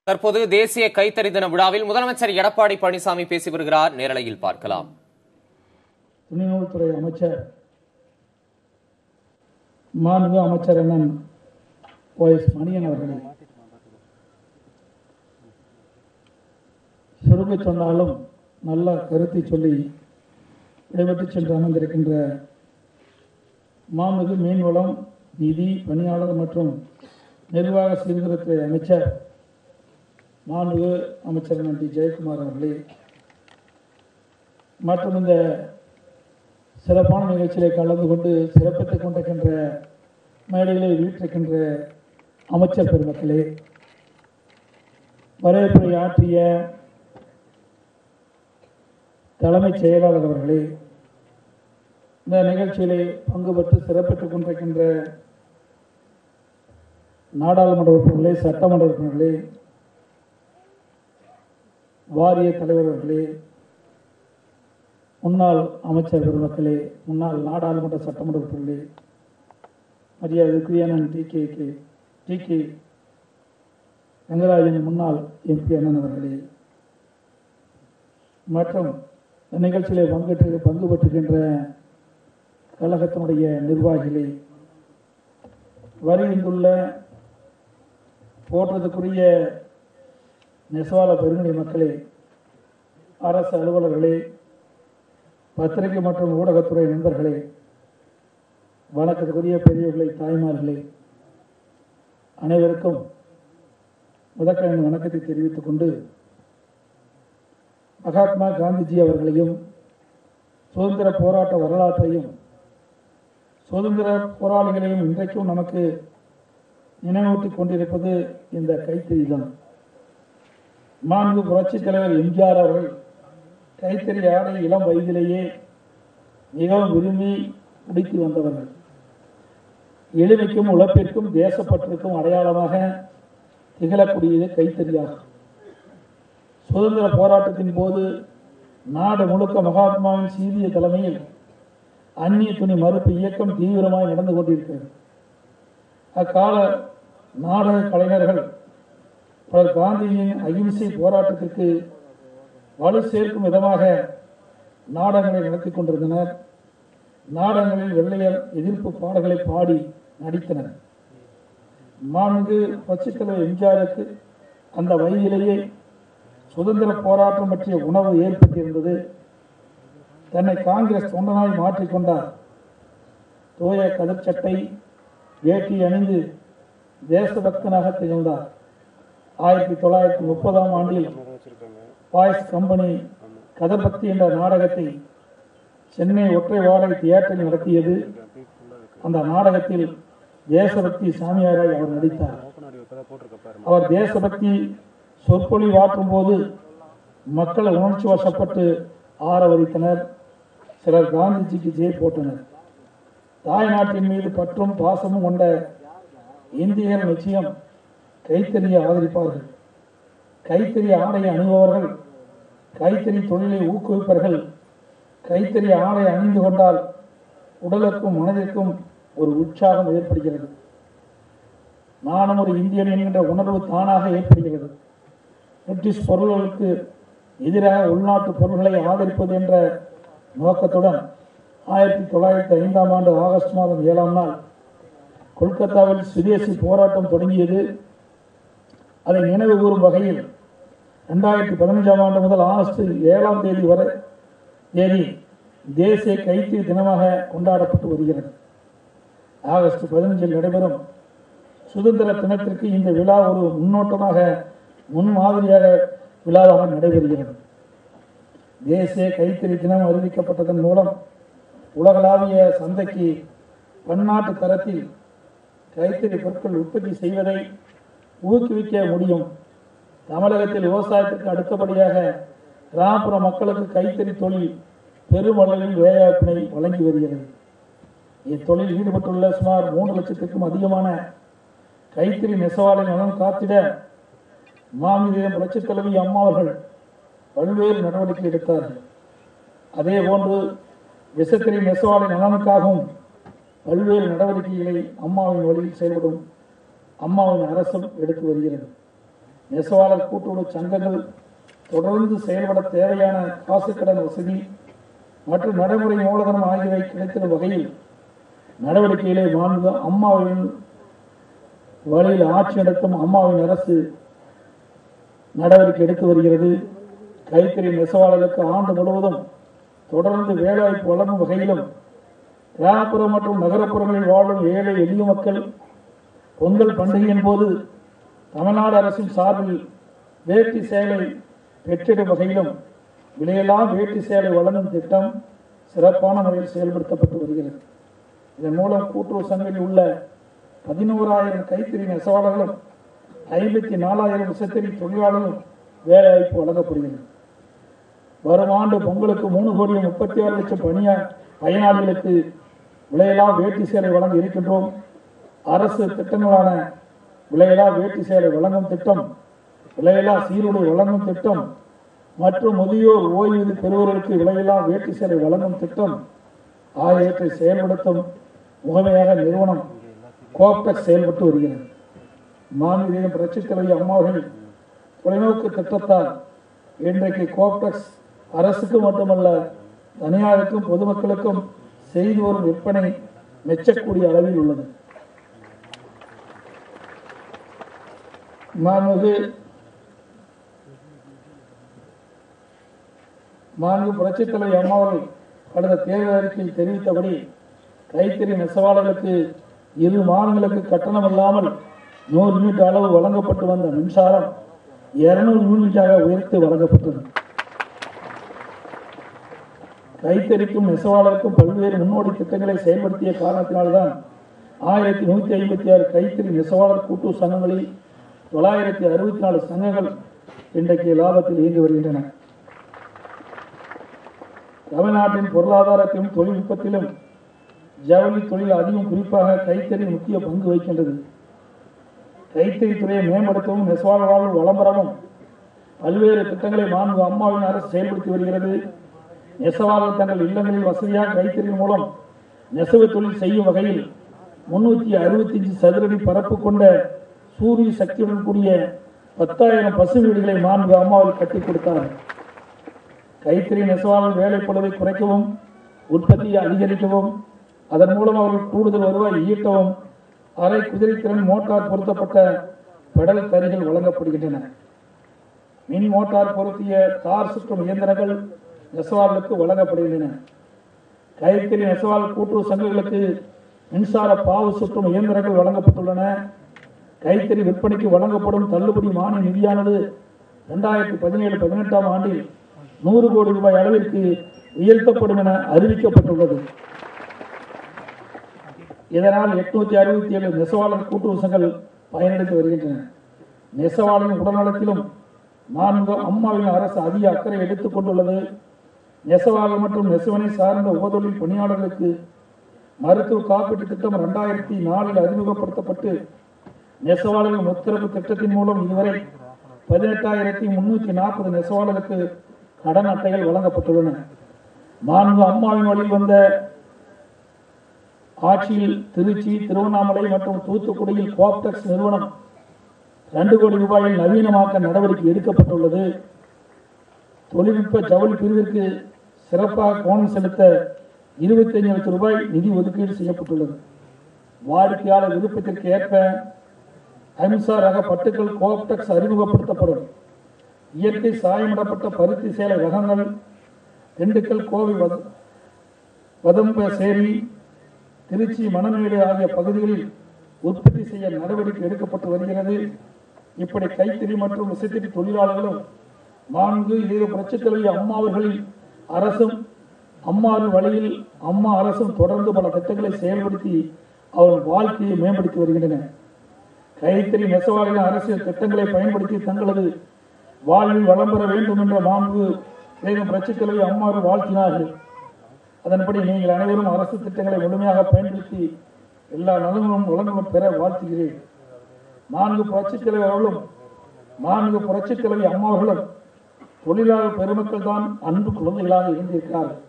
தற்போது தேசிய கைத்தறி தின விழாவில் முதலமைச்சர் எடப்பாடி பழனிசாமி பேசி வருகிறார். நேரலையில் பார்க்கலாம். துணைநூல்துறை அமைச்சர் மாண்புமிகு அமைச்சர் அண்ணன் OS மணியன் அவர்களை சுருங்க சொன்னாலும் நல்ல கருத்தை சொல்லி விடைபெற்று சென்று அமர்ந்திருக்கின்ற மாண்புமிகு மீன்வளம், நிதி, பணியாளர் மற்றும் நிர்வாக சீர்திருத்தத்துறை அமைச்சர் மாண்புமிகு அமைச்சர் டி ஜெயக்குமார் அவர்களே மற்றும் இந்த சிறப்பான நிகழ்ச்சியிலே கலந்து கொண்டு சிறப்பித்துக் கொண்டிருக்கின்ற மேடைகளை வீற்றிருக்கின்ற அமைச்சர் பெருமக்களே, வரவேற்புரை ஆற்றிய தலைமைச் செயலாளர் அவர்களே, இந்த நிகழ்ச்சியிலே பங்கு பெற்று சிறப்பித்துக் கொண்டிருக்கின்ற நாடாளுமன்ற உறுப்பினர்களே, சட்டமன்ற உறுப்பினர்களே, வாரிய தலைவர்களே, முன்னாள் அமைச்சர் பெருமக்களே, முன்னாள் நாடாளுமன்ற சட்டமன்ற உறுப்பினர்களே, மரியாதைக்குரிய அண்ணன் டி கே ரங்கராஜன் முன்னாள் MP அண்ணன் அவர்களே மற்றும் நிகழ்ச்சியிலே பங்கு பெற்றுகின்ற கழகத்தினுடைய நிர்வாகிகளே, வருகின்றுள்ள போற்றதுக்குரிய நெசவாள பெருநிலை மக்களே, அரசு அலுவலர்களே, பத்திரிகை மற்றும் ஊடகத்துறை நண்பர்களே, வணக்கத்துக்குரிய பெரியவர்களே, தாய்மார்களே, அனைவருக்கும் முதற்கண் வணக்கத்தை தெரிவித்துக் கொண்டு, மகாத்மா காந்திஜி அவர்களையும் சுதந்திர போராட்ட வரலாற்றையும் சுதந்திர போராளிகளையும் இன்றைக்கும் நமக்கு நினைவூட்டிக் கொண்டிருப்பது இந்த கைத்தறிதான். மாண்பு புரட்சித் தலைவர் எம்ஜிஆர் அவர்கள் கைத்தறி ஆடை இளம் வயதிலேயே மிகவும் விரும்பி உடுத்தி வந்தவர்கள். எளிமைக்கும் உழைப்பிற்கும் தேசப்பற்றிற்கும் அடையாளமாக திகழக்கூடியது கைத்தறியாகும். சுதந்திர போராட்டத்தின் போது நாடு முழுக்க மகாத்மாவின் சீரிய தலைமையில் அந்நிய துணி மறுப்பு இயக்கம் தீவிரமாக நடந்து கொண்டிருக்கிறது. அக்கால நாடக கலைஞர்கள் பலர் காந்தியின் அகிம்சை போராட்டத்திற்கு வலு சேர்க்கும் விதமாக நாடகங்களை நடத்தி கொண்டிருந்தனர். நாடகங்களில் வெள்ளையர் எதிர்ப்பு பாடல்களை பாடி நடித்தனர். மாண்புமிகு புரட்சித் தலைவர் எம்ஜிஆருக்கு அந்த வயதிலேயே சுதந்திர போராட்டம் பற்றிய உணர்வு ஏற்பட்டிருந்தது. தன்னை காங்கிரஸ் தொண்டனாய் மாற்றிக்கொண்டார். தூய கதிர்ச்சட்டை வேட்டி அணிந்து தேசபக்தனாக திகழ்ந்தார். 1930ஆம் ஆண்டில் பாய்ஸ் கம்பெனி கதர்பக்தி என்ற நாடகத்தை சென்னை ஒற்றை வாடகை தியேட்டரில் நடத்தியது. அந்த நாடகத்தில் தேசபக்தி சாமியாராய் அவர் நடித்தார். அவர் தேசபக்தி சொற்பொழிவாற்றும் போது மக்கள் உணர்ச்சி வசப்பட்டு ஆரவரித்தனர். சிலர் காந்திஜிக்கு ஜெய் போட்டனர். தாய் நாட்டின் மீது பற்றும் பாசமும் கொண்ட இந்தியர்கள் நிச்சயம் கைத்தறியை ஆதரிப்பார்கள். கைத்தறி ஆடையை அணிபவர்கள் கைத்தறி தொழிலை ஊக்குவிப்பார்கள். கைத்தறி ஆடை அணிந்து கொண்டால் உடலுக்கும் மனதிற்கும் ஒரு உற்சாகம் ஏற்படுகிறது. நானும் ஒரு இந்தியன் என்கின்ற உணர்வு தானாக ஏற்படுகிறது. பிரிட்டிஷ் பொருள்களுக்கு எதிராக உள்நாட்டு பொருள்களை ஆதரிப்பது என்ற நோக்கத்துடன் 1905ஆம் ஆண்டு ஆகஸ்ட் மாதம் 7ஆம் நாள் கொல்கத்தாவில் சுதேசி போராட்டம் தொடங்கியது. அதை நினைவு கூறும் வகையில் 2015ஆம் ஆண்டு முதல் ஆகஸ்ட் 7ஆம் தேதி வரை தேசிய கைத்தறி தினமாக கொண்டாடப்பட்டு வருகிறது. ஆகஸ்ட் 15இல் நடைபெறும் சுதந்திர தினத்திற்கு இந்த விழா ஒரு முன்னோட்டமாக முன்மாதிரியாக விழாவாக நடைபெறுகிறது. தேசிய கைத்தறி தினம் அறிவிக்கப்பட்டதன் மூலம் உலகளாவிய சந்தைக்கு பன்னாட்டு தரத்தில் கைத்தறி பொருட்கள் உற்பத்தி செய்வதை ஊக்குவிக்க முடியும். தமிழகத்தில் விவசாயத்திற்கு அடுத்தபடியாக கிராமப்புற மக்களுக்கு கைத்தறி தொழில் பெருமளவில் வேலைவாய்ப்பினை வழங்கி வருகிறது. இத்தொழில் ஈடுபட்டுள்ள சுமார் 3 லட்சத்திற்கும் அதிகமான கைத்தறி நெசவாளை நலன் காத்திட மாண்புமிகு புரட்சித் தலைவி அம்மா அவர்கள் பல்வேறு நடவடிக்கை எடுத்தார்கள். அதே போன்று விசைத்தறி நெசவாளை நலனுக்காகவும் பல்வேறு நடவடிக்கைகளை அம்மாவின் வழியில் செயல்படும் அம்மாவின் அரசும் எடுத்து வருகிறது. நெசவாளர் கூட்டுறவு சங்கங்கள் தொடர்ந்து செயல்பட தேவையான காசுக்கடன் வசதி மற்றும் நடைமுறை மூலதனம் ஆகியவை கிடைத்திடும் வகையில் நடவடிக்கைகளை மாண்பு அம்மாவின் வழியில் ஆட்சி நடத்தும் அம்மாவின் அரசு நடவடிக்கை எடுத்து வருகிறது. கைத்தறி நெசவாளர்களுக்கு ஆண்டு முழுவதும் தொடர்ந்து வேலைவாய்ப்பு வழங்கும் வகையிலும் கிராமப்புற மற்றும் நகரப்புறங்களில் வாழும் ஏழை எளிய மக்கள் பொங்கல் பண்டிகையின் போது தமிழ்நாடு அரசின் சார்பில் வேட்டி சேலை பெற்றிடும் வகையிலும் விலையில்லா வேட்டி சேலை வழங்கும் திட்டம் சிறப்பான முறையில் செயல்படுத்தப்பட்டு வருகிறது. இதன் மூலம் கூட்டுறவு சங்கத்தில் உள்ள 11,000 கைத்தறி நெசவாளர்களும் 54,000 விசைத்தறி தொழிலாளர்களும் வேலைவாய்ப்பு வழங்கப்படுகிறது. வரும் ஆண்டு பொங்கலுக்கு 3,36,00,000 பயனாளிகளுக்கு விலையில்லா வேட்டி சேலை வழங்க இருக்கின்றோம். அரசு திட்டங்களான விலையில்லா வேட்டி சேலை வழங்கும் திட்டம், விலையில்லா சீருடை வழங்கும் திட்டம் மற்றும் முதியோர் ஓய்வூதிய பெறுவர்களுக்கு விலையில்லா வேட்டி சேலை வழங்கும் திட்டம் ஆகியவற்றை செயல்படுத்தும் முகமையாக நிறுவனம் கோப்டெக்ஸ் செயல்பட்டு வருகிறது. மாநில புரட்சித் தலைவி அம்மாவின் தொலைநோக்கு திட்டத்தால் இன்றைக்கு கோப்டெக்ஸ் அரசுக்கு மட்டுமல்ல தனியாருக்கும் பொதுமக்களுக்கும் செய்து வரும் விற்பனை மெச்சக்கூடிய அளவில் உள்ளது. மாண்பு புரட்சித் தலைவி அம்மாவர்கள் கடந்த தேர்தல் அறிக்கையில் தெரிவித்தபடி கைத்தறி நெசவாளர்களுக்கு 2 மாதங்களுக்கு கட்டணம் இல்லாமல் 100 யூனிட் அளவு வழங்கப்பட்டு வந்த மின்சாரம் 200 யூனிட்டாக உயர்த்தி வழங்கப்பட்டது. கைத்தறிக்கும் நெசவாளருக்கும் பல்வேறு முன்னோடி திட்டங்களை செயல்படுத்திய காரணத்தினால்தான் 1156 கைத்தறி நெசவாளர் கூட்டுறவு சங்கங்களில் 964 சங்கங்கள் இன்றைக்கு லாபத்தில் இயங்கி வருகின்றன. தமிழ்நாட்டின் பொருளாதாரத்திலும் தொழில்நுட்பத்திலும் ஜவுளி தொழில் அதிகம் குறிப்பாக கைத்தறி முக்கிய பங்கு வகிக்கின்றது. கைத்தறி துறையை மேம்படுத்தவும் நெசவாளர்கள் வளம் பெறவும் பல்வேறு திட்டங்களை மாண்பு அம்மாவின் அரசு செயல்படுத்தி வருகிறது. நெசவாளர்கள் தங்கள் இல்லங்களில் வசதியாக கைத்தறியின் மூலம் நெசவு தொழில் செய்யும் வகையில் 365 சதுரடி பரப்பு கொண்ட சூரிய சக்தியுடன் கூடிய 10,000 பசு வீடுகளை மாண்பு அம்மாவில் கட்டிக் கொடுத்தார். கைத்தறி நெசவாளர்கள் வேலைப்பளுவை குறைக்கவும் உற்பத்தியை அதிகரிக்கவும் அதன் மூலம் அவர்கள் கூடுதல் வருவாய் ஈட்டவும் அரை குதிரைத்திறன் மோட்டார் பொருத்தப்பட்ட பெடல் தறிகள் வழங்கப்படுகின்றன. மின் மோட்டார் பொருத்திய கார் சுற்றும் இயந்திரங்கள் நெசவாளர்களுக்கு வழங்கப்படுகின்றன. கைத்தறி நெசவாளர் கூட்டுறவு சங்கங்களுக்கு மின்சார பாவு சுற்றும் இயந்திரங்கள் வழங்கப்பட்டுள்ளன. கைத்தறி விற்பனைக்கு வழங்கப்படும் தள்ளுபடி மானிய நிதியானது 2017-18 ஆண்டில் 100 கோடி ரூபாய் அளவிற்கு உயர்த்தப்படும் என அறிவிக்கப்பட்டுள்ளது. இதனால் 867 நெசவாளர் கூட்டுறவு சங்கங்கள் பயனடைந்து வருகின்றன. நெசவாளரின் உடல்நலத்திலும் மாண்பு அம்மாவின் அரசு அதிக அக்கறை எடுத்துக் கொண்டுள்ளது. நெசவாளர் மற்றும் நெசவனை சார்ந்த உபதொழில் பணியாளர்களுக்கு மருத்துவ காப்பீட்டு திட்டம் 2004 அறிமுகப்படுத்தப்பட்டு நெசவாளர்கள் முத்தரப்பு திட்டத்தின் மூலம் இதுவரை 18,340 நெசவாளருக்கு கடன் அட்டைகள் வழங்கப்பட்டுள்ளன. மாண்பு அம்மாவின் வழியில் வந்த ஆட்சியில் திருச்சி, திருவண்ணாமலை மற்றும் தூத்துக்குடியில் கோப்டெக்ஸ் நிறுவனம் 2 கோடி ரூபாயில் நவீனமாக்க நடவடிக்கை எடுக்கப்பட்டுள்ளது. தொழில்நுட்ப ஜவுளி பிரிவிற்கு சிறப்பாக கவனம் செலுத்த 25 லட்சம் ரூபாய் நிதி ஒதுக்கீடு செய்யப்பட்டுள்ளது. வாடிக்கையாளர் விருப்பத்திற்கு ஏற்ப அம்சா ரக பட்டுக்கள் கோப்டெக்ஸ் அறிமுகப்படுத்தப்படும். இயற்கை சாயமிடப்பட்ட பருத்தி சேலை ரகங்கள் திண்டுக்கல், கோவை, வதம்பசேரி, திருச்சி, மணமேடு ஆகிய பகுதிகளில் உற்பத்தி செய்ய நடவடிக்கை எடுக்கப்பட்டு வருகிறது. இப்படி கைத்தறி மற்றும் விசைத்தறி தொழிலாளர்களும் மாண்பு புரட்சித் தலைவி அம்மாவர்களில் அரசும் அம்மாவின் வழியில் அம்மா அரசும் தொடர்ந்து பல திட்டங்களை செயல்படுத்தி அவர்கள் வாழ்க்கையை மேம்படுத்தி வருகின்றன. கைத்தறி நெசவாளர்கள் அரசியல் திட்டங்களை பயன்படுத்தி தங்களது வாழ்வில் வளம் பெற வேண்டும் என்ற மாண்பு புரட்சித் தலைவி அம்மாவை வாழ்த்தினார்கள். அதன்படி நீங்கள் அனைவரும் அரசு திட்டங்களை முழுமையாக பயன்படுத்தி எல்லா நலன்களும் வளங்களும் பெற வாழ்த்துகிறேன். மாண்பு புரட்சித் தலைவர் அவர்களும் மாண்பு புரட்சித் தலைவி அம்மாவர்களும் தொழிலாளர் பெருமக்கள் தான் அன்பு குழந்தைகளாக இருந்திருக்கிறார்கள்.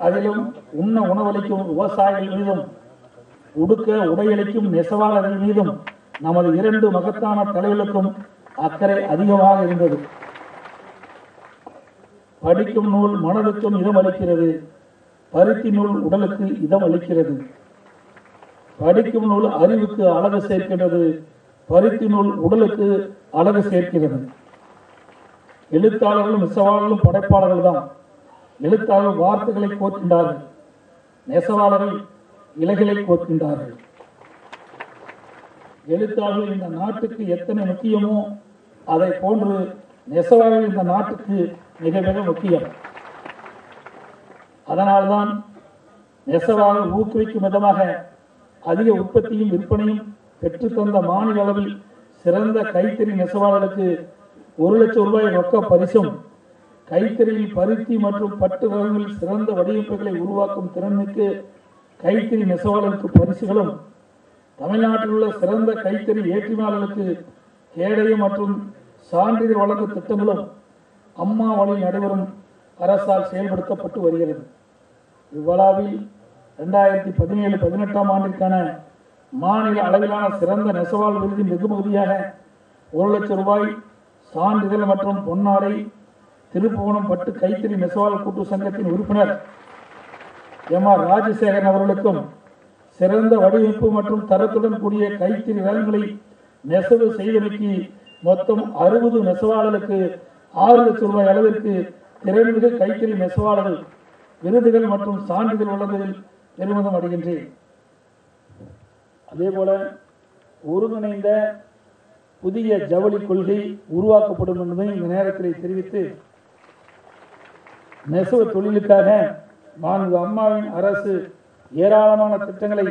அதிலும் உண்ண உணவளிக்கும் விவசாயிகள் மீதும் உடுக்க உடையளிக்கும் நெசவாளர்கள் மீதும் நமது இரண்டு மகத்தான தலைவர்களுக்கும் அக்கறை அதிகமாக இருந்தது. படிக்கும் நூல் மனதுக்கும் இதம் அளிக்கிறது, பருத்தி நூல் உடலுக்கு இதம் அளிக்கிறது. படிக்கும் நூல் அறிவுக்கு அழகு சேர்க்கின்றது, பருத்தி நூல் உடலுக்கு அழகு சேர்க்கிறது. எழுத்தாளர்களும் நெசவாளர்களும் படைப்பாளர்கள் தான். எழுத்தாளர்கள் வார்த்தைகளை கோர்க்கின்றார்கள், நெசவாளர்கள் இலைகளை கோர்க்கின்றார்கள். எழுத்தாளர்கள் இந்த நாட்டுக்கு எத்தனை முக்கியமோ அதை போன்று நெசவாளர்கள் இந்த நாட்டுக்கு மிக மிக முக்கியம். அதனால்தான் நெசவாளர்கள் ஊக்குவிக்கும் விதமாக அதிக உற்பத்தியும் விற்பனையும் பெற்றுத்தந்த மாநில அளவில் சிறந்த கைத்தறி நெசவாளர்களுக்கு 1 லட்சம் ரூபாய் ரொக்க பரிசும், கைத்தறியில் பருத்தி மற்றும் பட்டு ரகங்களில் சிறந்த வடிவமைப்புகளை உருவாக்கும் திறன்மிக்கு கைத்தறி நெசவாளர்களுக்கு பரிசுகளும், தமிழ்நாட்டில் உள்ள சிறந்த கைத்தறி ஏற்றுமையாளர்களுக்கு கேடயம் மற்றும் சான்றிதழ் வழங்கும் திட்டங்களும் அம்மா வழியில் நடைபெறும் அரசால் செயல்படுத்தப்பட்டு வருகிறது. இவ்விழாவில் 2017-18 ஆண்டிற்கான மாநில அளவிலான சிறந்த நெசவாளர் விருதின் வெகுமதியாக 1 லட்சம் ரூபாய் சான்றிதழ் மற்றும் பொன்னாடை திருப்புவனம் பட்டு கைத்தறி நெசவாளர் கூட்டு சங்கத்தின் உறுப்பினர் எம்.ஆர். ராஜசேகரன் அவர்களுக்கும் சிறந்த வடிவமைப்பு மற்றும் தரத்துடன் கூடிய கைத்தறி ரகங்களை நெசவு செய்தமைக்கு மொத்தம் 60 நெசவாளர்களுக்கு 6 லட்சம் ரூபாய் அளவிற்கு திறன்மிகு கைத்தறி நெசவாளர்கள் விருதுகள் மற்றும் சான்றிதழ் வழங்குவதில் பெருமிதம் அடைகின்றேன். அதேபோல ஒருங்கிணைந்த புதிய ஜவுளி கொள்கை உருவாக்கப்படும் என்பதை இந்த நேரத்தில் தெரிவித்து, நெசவு தொழிலுக்காக மாண்பு அம்மாவின் அரசு ஏராளமான திட்டங்களை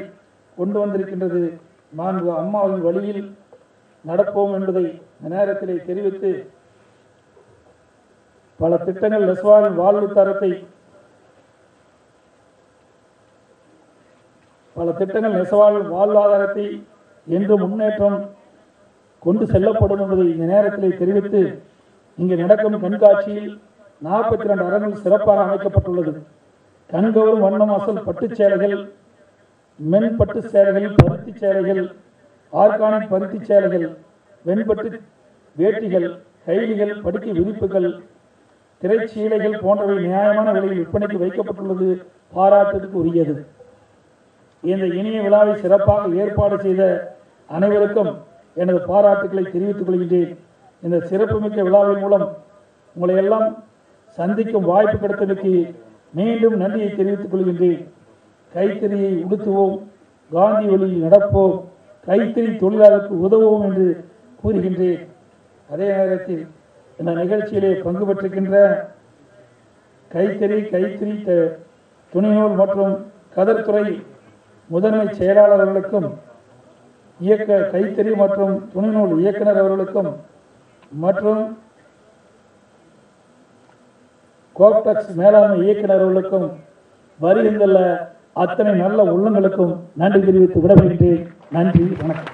கொண்டு வந்திருக்கின்றது. மாண்பு அம்மாவின் வழியில் நடப்போம் என்பதை இந்த நேரத்தில் தெரிவித்து, பல திட்டங்கள் நெசவாளரின் வாழ்வு தரத்தை நெசவாளர் வாழ்வாதாரத்தை என்று முன்னேற்றம் கொண்டு செல்லப்படும் என்பதை இந்த நேரத்தில் தெரிவித்து, இங்கு நடக்கும் கண்காட்சியில் 42 அரங்குகள் சிறப்பாக அமைக்கப்பட்டுள்ளது. கண்கவரும் வண்ணம் அசல் பட்டுச் சேலைகள், மென்பட்டு சேலைகள், பருத்தி சேலைகள், ஆர்கானிக் பருத்தி சேலைகள், வெண்பட்டு வேட்டிகள், கைலிகள், படுக்கை விரிப்புகள், திரைச்சீலைகள் போன்றவை நியாயமான விலையில் விற்பனைக்கு வைக்கப்பட்டுள்ளது பாராட்டுக்கு உரியது. இந்த இனிய விழாவை சிறப்பாக ஏற்பாடு செய்த அனைவருக்கும் எனது பாராட்டுக்களை தெரிவித்துக் கொள்கின்றேன். இந்த சிறப்புமிக்க விழாவின் மூலம் உங்களை எல்லாம் சந்திக்கும் வாய்ப்பு கிடைத்ததற்கு மீண்டும் நன்றியை தெரிவித்துக் கொள்கின்றேன். கைத்தறியை உடுத்துவோம், காந்தி வழியில் நடப்போம், கைத்தறி தொழிலாளருக்கு உதவுவோம் என்று கூறுகின்றேன். அதே நேரத்தில் இந்த நிகழ்ச்சியிலே பங்கு பெற்றிருக்கின்ற கைத்தறி துணிநூல் மற்றும் கதர்துறை முதன்மை செயலாளர் அவர்களுக்கும், கைத்தறி மற்றும் துணிநூல் இயக்குனர் அவர்களுக்கும் மற்றும் கோப்டெக்ஸ் மேலாண்மை இயக்குனர் அவர்களுக்கும் வருகின்ற அத்தனை நல்ல உள்ளங்களுக்கும் நன்றி தெரிவித்து விடைபெறுகின்றேன். நன்றி, வணக்கம்.